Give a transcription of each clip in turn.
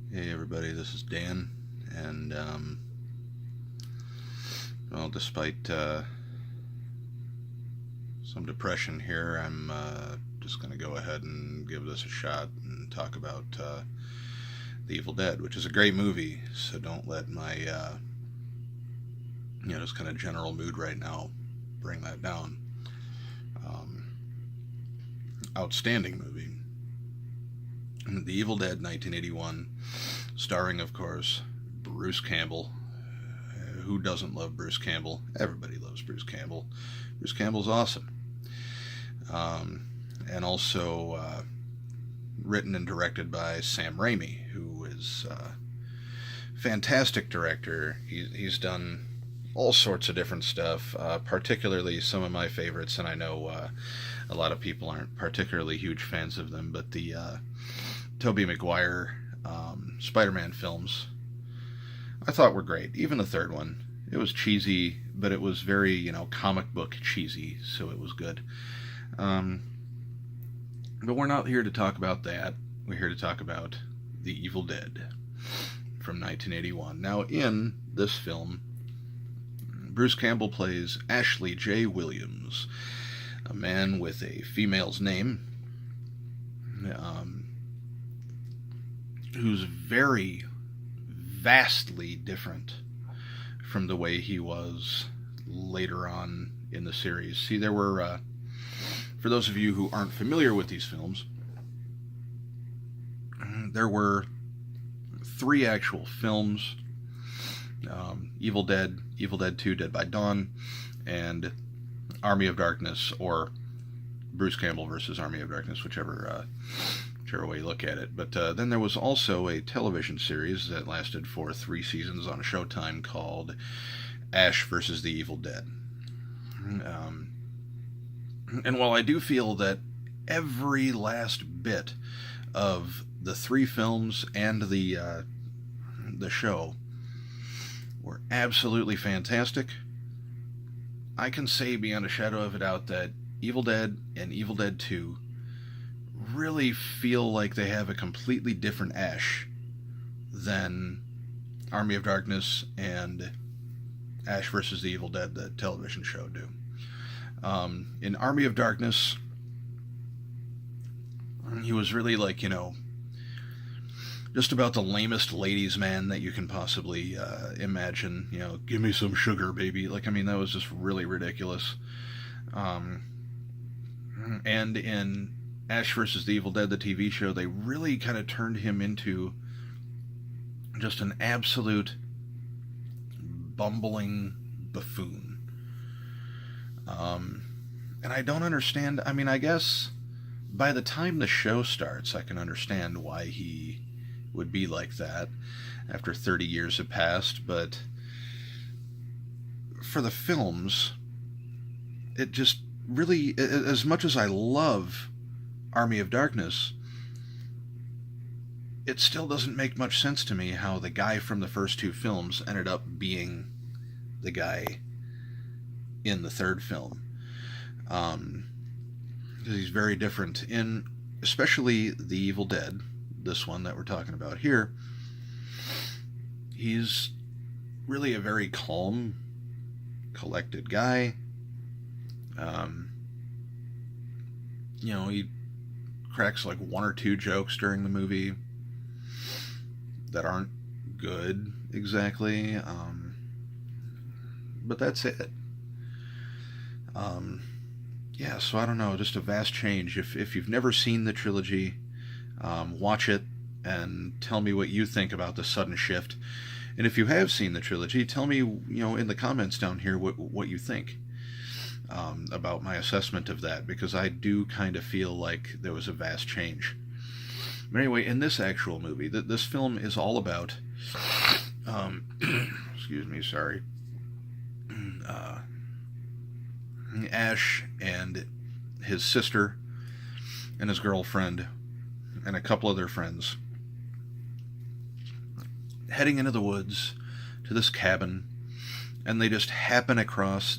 Hey everybody, this is Dan, and well, despite some depression here, I'm just going to go ahead and give this a shot and talk about The Evil Dead, which is a great movie. So don't let my just kind of general mood right now bring that down. Um, Outstanding movie, The Evil Dead, 1981, starring, of course, Bruce Campbell. Who doesn't love Bruce Campbell? Everybody loves Bruce Campbell. Bruce Campbell's awesome. Um, and also written and directed by Sam Raimi, who is a fantastic director. He's done all sorts of different stuff, particularly some of my favorites, and I know a lot of people aren't particularly huge fans of them, but the Tobey Maguire Spider-Man films I thought were great. Even the third one. It was cheesy, but it was very, comic book cheesy, so it was good. Um, but we're not here to talk about that. We're here to talk about The Evil Dead from 1981. Now, in this film, Bruce Campbell plays Ashley J. Williams, a man with a female's name, um, who's very vastly different from the way he was later on in the series. See, there were, for those of you who aren't familiar with these films, there were three actual films: Evil Dead, Evil Dead 2, Dead by Dawn, and Army of Darkness, or Bruce Campbell versus Army of Darkness, whichever way you look at it. But then there was also a television series that lasted for 3 seasons on Showtime called Ash versus the Evil Dead. Um, and while I do feel that every last bit of the 3 films and the show were absolutely fantastic, I can say beyond a shadow of a doubt that Evil Dead and Evil Dead 2 really feel like they have a completely different Ash than Army of Darkness and Ash vs. the Evil Dead, the television show, do. In Army of Darkness, he was really like, just about the lamest ladies' man that you can possibly imagine. Give me some sugar, baby. Like, I mean, that was just really ridiculous. Um, and in Ash vs. the Evil Dead, the TV show, they really kind of turned him into just an absolute bumbling buffoon. And I don't understand. I mean, I guess by the time the show starts, I can understand why he would be like that after 30 years have passed. But for the films, it just really, as much as I love Army of Darkness, it still doesn't make much sense to me how the guy from the first 2 films ended up being the guy in the third film. Because he's very different in, especially The Evil Dead, this one that we're talking about here. He's really a very calm, collected guy. He cracks like 1 or 2 jokes during the movie that aren't good exactly, but that's it. So I don't know, just a vast change. If you've never seen the trilogy, watch it and tell me what you think about the sudden shift. And if you have seen the trilogy, tell me, in the comments down here what you think about my assessment of that, because I do kind of feel like there was a vast change. But anyway, in this actual movie, this film is all about, excuse me, sorry, Ash and his sister and his girlfriend and a couple of their friends heading into the woods to this cabin, and they just happen across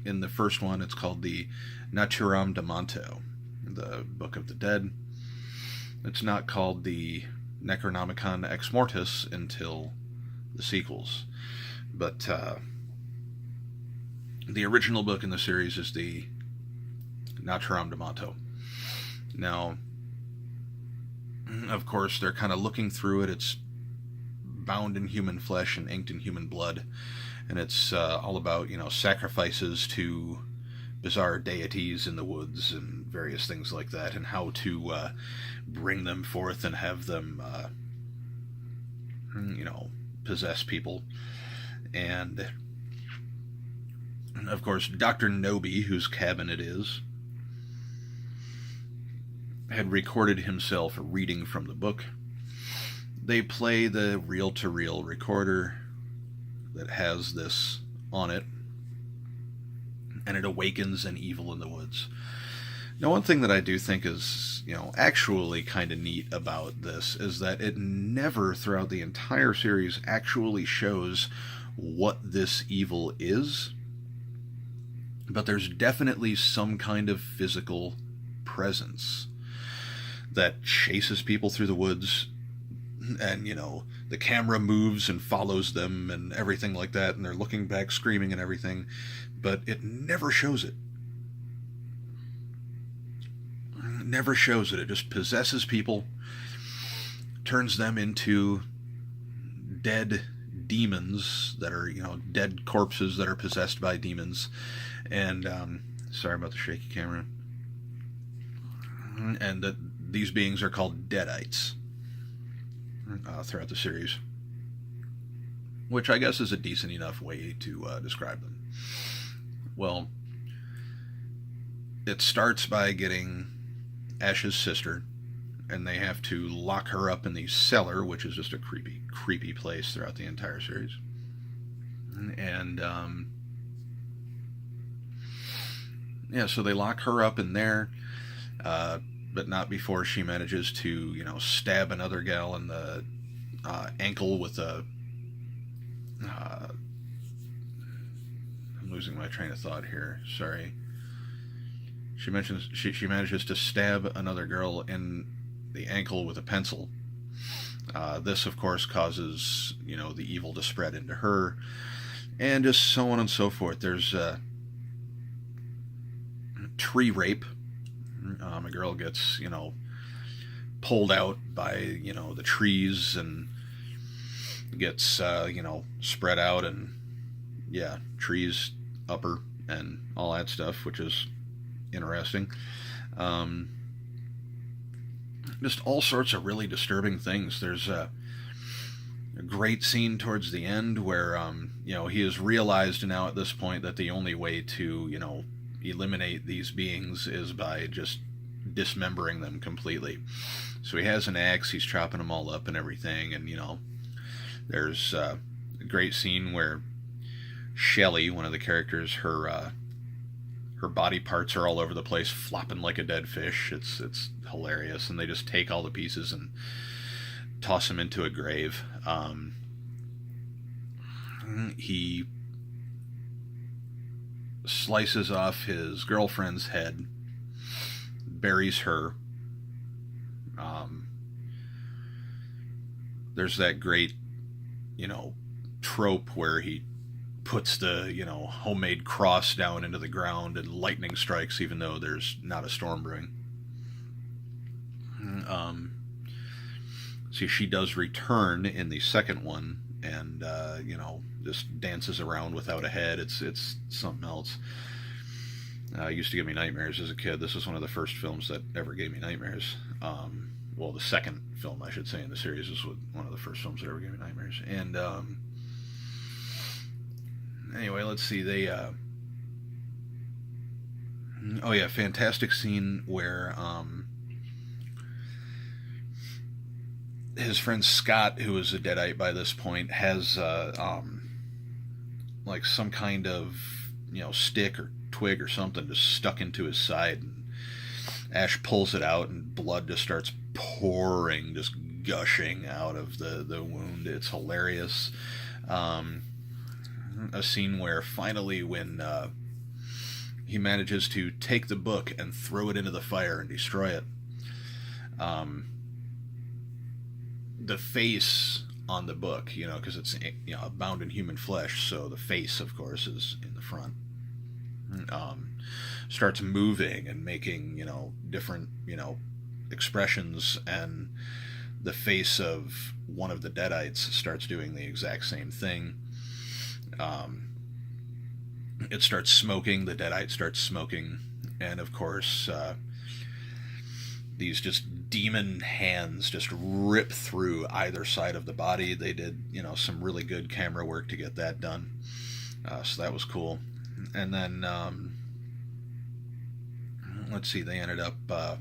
in the first one, it's called the Naturam de Monto, the Book of the Dead. It's not called the Necronomicon Ex Mortis until the sequels. But the original book in the series is the Naturam Damanto. Now, of course, they're kind of looking through it. It's bound in human flesh and inked in human blood. And it's all about, sacrifices to bizarre deities in the woods and various things like that, and how to bring them forth and have them, possess people. And, of course, Dr. Nobi, whose cabin it is, had recorded himself reading from the book. They play the reel-to-reel recorder that has this on it, and it awakens an evil in the woods. Now, one thing that I do think is, actually kind of neat about this is that it never, throughout the entire series, actually shows what this evil is, but there's definitely some kind of physical presence that chases people through the woods, and, the camera moves and follows them and everything like that, and they're looking back, screaming and everything, but it never shows it. It never shows it. It just possesses people, turns them into dead demons that are, dead corpses that are possessed by demons, and, sorry about the shaky camera, and that these beings are called Deadites throughout the series, which I guess is a decent enough way to describe them. Well, it starts by getting Ash's sister, and they have to lock her up in the cellar, which is just a creepy place throughout the entire series. And so they lock her up in there, but not before she manages to, stab another gal in the ankle with a... I'm losing my train of thought here. Sorry. She manages to stab another girl in the ankle with a pencil. This, of course, causes, the evil to spread into her, and just so on and so forth. There's tree rape. A girl gets, pulled out by, the trees and gets, spread out, and, trees upper and all that stuff, which is interesting. Just all sorts of really disturbing things. There's a great scene towards the end where, he has realized now at this point that the only way to, eliminate these beings is by just dismembering them completely. So he has an axe, he's chopping them all up and everything, and there's a great scene where Shelley, one of the characters, her body parts are all over the place, flopping like a dead fish. It's hilarious, and they just take all the pieces and toss them into a grave. He slices off his girlfriend's head, buries her. There's that great, trope where he puts the, homemade cross down into the ground and lightning strikes even though there's not a storm brewing. See, she does return in the second one and, just dances around without a head. It's something else. It used to give me nightmares as a kid. This was one of the first films that ever gave me nightmares. Well, the second film, I should say, in the series is one of the first films that ever gave me nightmares. And anyway, let's see. They fantastic scene where his friend Scott, who is a Deadite by this point, has like some kind of stick or twig or something just stuck into his side, and Ash pulls it out and blood just starts pouring, just gushing out of the wound. It's hilarious. A scene where finally when he manages to take the book and throw it into the fire and destroy it, the face on the book, because it's bound in human flesh, so the face, of course, is in the front. Starts moving and making different expressions, and the face of one of the Deadites starts doing the exact same thing. It starts smoking. The Deadite starts smoking, and of course, these just demon hands just rip through either side of the body. They did, some really good camera work to get that done. So that was cool. And then, let's see, they ended up, the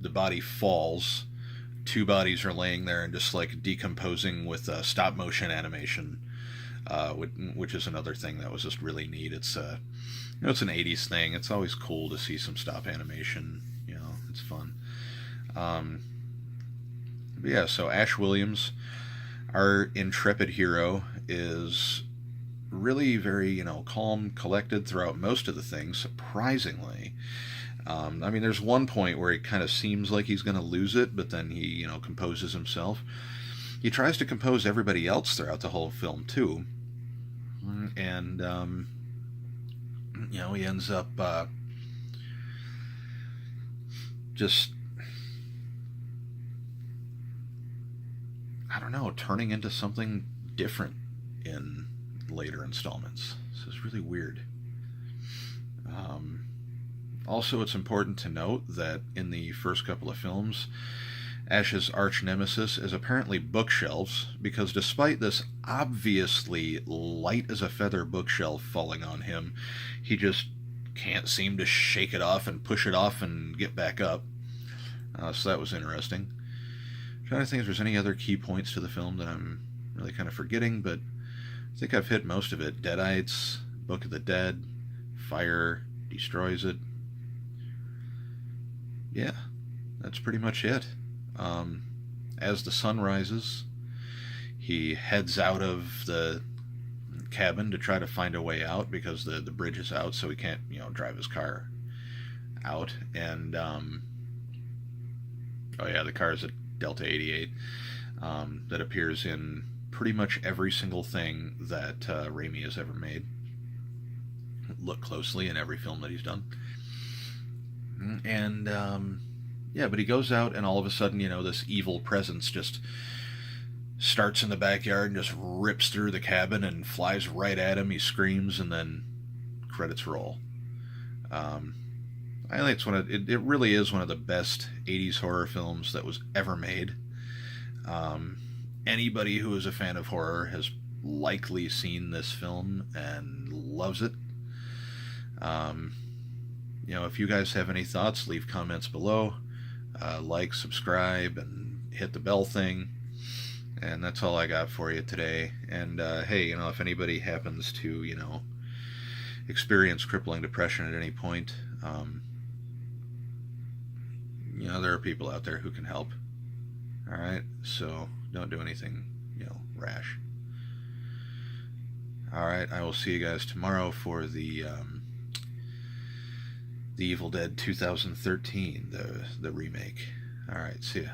body falls. Two bodies are laying there and just like decomposing with stop motion animation, which is another thing that was just really neat. It's it's an 80s thing. It's always cool to see some stop animation. It's fun. But yeah, so Ash Williams, our intrepid hero, is really very, calm, collected throughout most of the things, surprisingly. There's one point where it kind of seems like he's going to lose it, but then he, composes himself. He tries to compose everybody else throughout the whole film, too. And, he ends up just, I don't know, turning into something different in later installments. So it's really weird. Also, it's important to note that in the first couple of films, Ash's arch nemesis is apparently bookshelves, because despite this obviously light as a feather bookshelf falling on him, he just can't seem to shake it off and push it off and get back up. So that was interesting. I'm trying to think if there's any other key points to the film that I'm really kind of forgetting, but I think I've hit most of it. Deadites, Book of the Dead, fire destroys it. Yeah, that's pretty much it. As the sun rises, he heads out of the cabin to try to find a way out, because the bridge is out, so he can't drive his car out. And the car is a Delta 88 that appears in pretty much every single thing that Raimi has ever made. Look closely in every film that he's done. And but he goes out, and all of a sudden, this evil presence just starts in the backyard and just rips through the cabin and flies right at him. He screams, and then credits roll. I think it really is one of the best 80s horror films that was ever made. Anybody who is a fan of horror has likely seen this film and loves it. If you guys have any thoughts, leave comments below. Like, subscribe, and hit the bell thing. And that's all I got for you today. And hey, if anybody happens to, experience crippling depression at any point, there are people out there who can help. All right, so don't do anything, rash. All right, I will see you guys tomorrow for the Evil Dead 2013, the remake. All right, see ya.